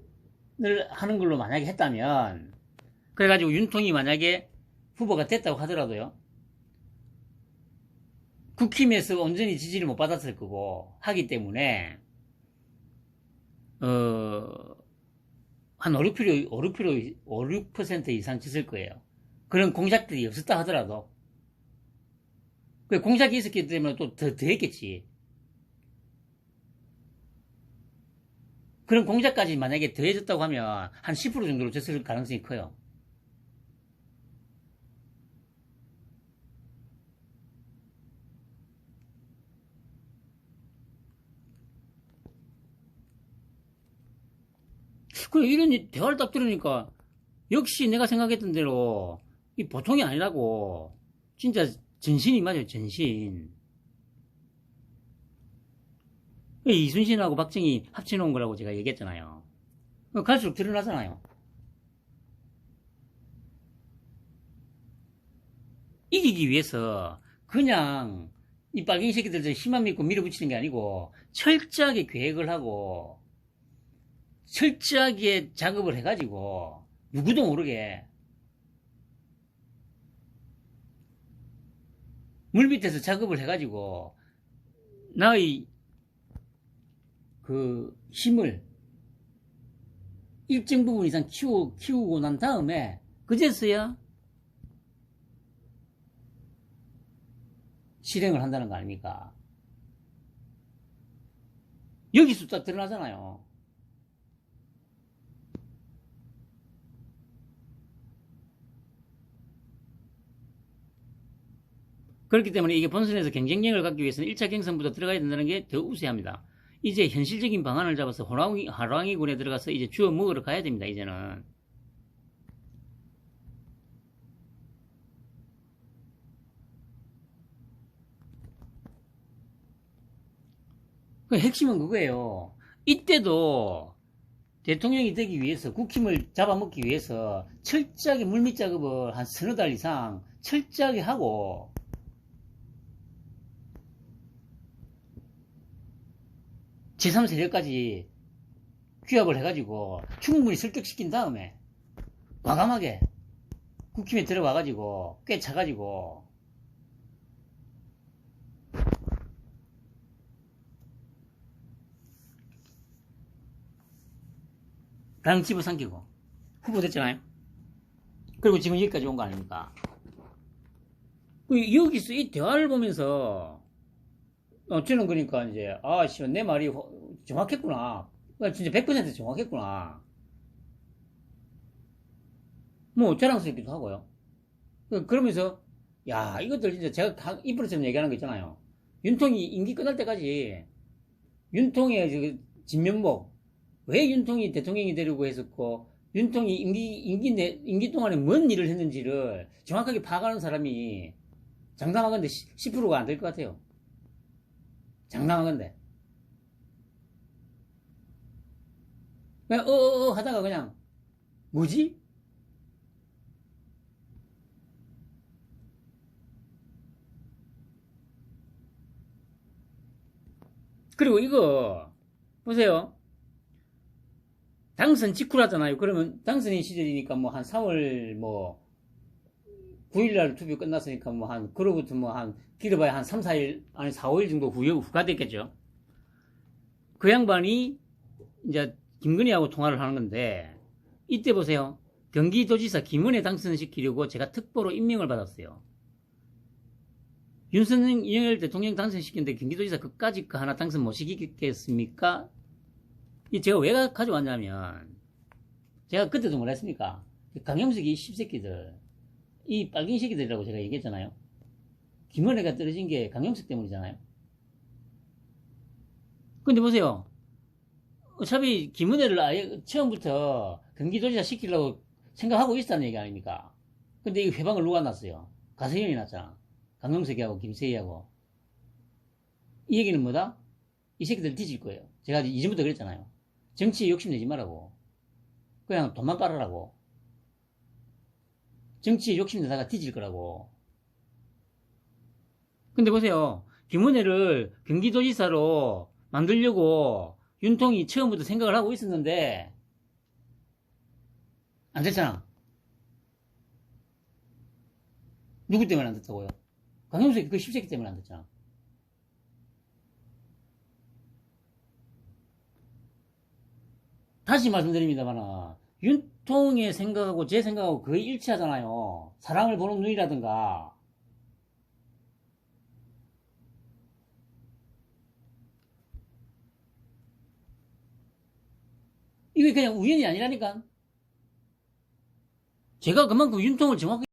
하는 걸로 만약에 했다면 그래가지고 윤통이 만약에 후보가 됐다고 하더라도요. 국힘에서 온전히 지지를 못 받았을 거고 하기 때문에 한 5, 6% 이상 졌을 거예요. 그런 공작들이 없었다 하더라도 공작이 있었기 때문에 또 더 했겠지. 그런 공작까지 만약에 더해졌다고 하면 한 10% 정도로 졌을 가능성이 커요. 그래, 이런 대화를 딱 들으니까 역시 내가 생각했던 대로 이 보통이 아니라고. 진짜 전신이 맞아요, 전신. 이순신하고 박정희 합쳐놓은 거라고 제가 얘기했잖아요. 갈수록 드러나잖아요. 이기기 위해서 그냥 이 빨갱이 새끼들 힘만 믿고 밀어붙이는 게 아니고 철저하게 계획을 하고 철저하게 작업을 해가지고 누구도 모르게 물밑에서 작업을 해가지고 나의 그 힘을 일정 부분 이상 키우고 난 다음에 그제서야 실행을 한다는 거 아닙니까? 여기서 딱 드러나잖아요. 그렇기 때문에 이게 본선에서 경쟁력을 갖기 위해서는 1차 경선부터 들어가야 된다는 게 더 우세합니다. 이제 현실적인 방안을 잡아서 하루항이군에 들어가서 이제 주워 먹으러 가야 됩니다, 이제는. 그 핵심은 그거예요. 이때도 대통령이 되기 위해서 국힘을 잡아먹기 위해서 철저하게 물밑 작업을 한 서너 달 이상 철저하게 하고 제3세력까지 규합을 해가지고 충분히 설득시킨 다음에 과감하게 국힘에 들어와가지고 꿰차가지고 당 집어삼키고 후보 됐잖아요. 그리고 지금 여기까지 온 거 아닙니까? 여기서 이 대화를 보면서 저는 그러니까 이제 내 말이 정확했구나. 진짜 100% 정확했구나. 뭐 자랑스럽기도 하고요. 그러면서 이것들 진짜 제가 이프로처럼 얘기하는 거 있잖아요. 윤통이 임기 끝날 때까지 윤통의 진면목, 왜 윤통이 대통령이 되려고 했었고 윤통이 임기 동안에 뭔 일을 했는지를 정확하게 파악하는 사람이 장담하건대 10%가 안 될 것 같아요. 장담하건대. 그냥 하다가 그냥 뭐지? 그리고 이거 보세요. 당선 직후라잖아요. 그러면 당선인 시절이니까 뭐 한 4월 9일날 투표 끝났으니까 그로부터 길어봐야 한 3, 4일, 아니 4, 5일 정도 후가 됐겠죠. 그 양반이 이제 김건희하고 통화를 하는 건데, 이때 보세요. 경기도지사 김은혜 당선시키려고 제가 특보로 임명을 받았어요. 윤석열 대통령 당선시켰는데 경기도지사 그까짓 거 하나 당선 못 시키겠습니까? 제가 왜 가져왔냐면, 제가 그때도 뭐라 했습니까? 강용석이 씹새끼들, 이 빨갱이 새끼들이라고 제가 얘기했잖아요. 김은혜가 떨어진 게 강용석 때문이잖아요. 근데 보세요. 어차피 김은혜를 아예 처음부터 경기도지사 시키려고 생각하고 있었다는 얘기 아닙니까? 근데 이 회방을 누가 났어요? 가세현이 났잖아. 강용석이하고 김세희하고. 이 얘기는 뭐다? 이 새끼들 뒤질 거예요. 제가 이전부터 그랬잖아요. 정치에 욕심내지 말라고. 그냥 돈만 빨아라고. 정치에 욕심내다가 뒤질 거라고. 근데 보세요. 김은혜를 경기도지사로 만들려고 윤통이 처음부터 생각을 하고 있었는데 안 됐잖아. 누구 때문에 안 됐다고요? 강용석이 그 십새끼 때문에 안 됐잖아. 다시 말씀드립니다만 윤통의 생각하고 제 생각하고 거의 일치하잖아요. 사람을 보는 눈이라든가. 이게 그냥 우연이 아니라니까. 제가 그만큼 윤통을 정확히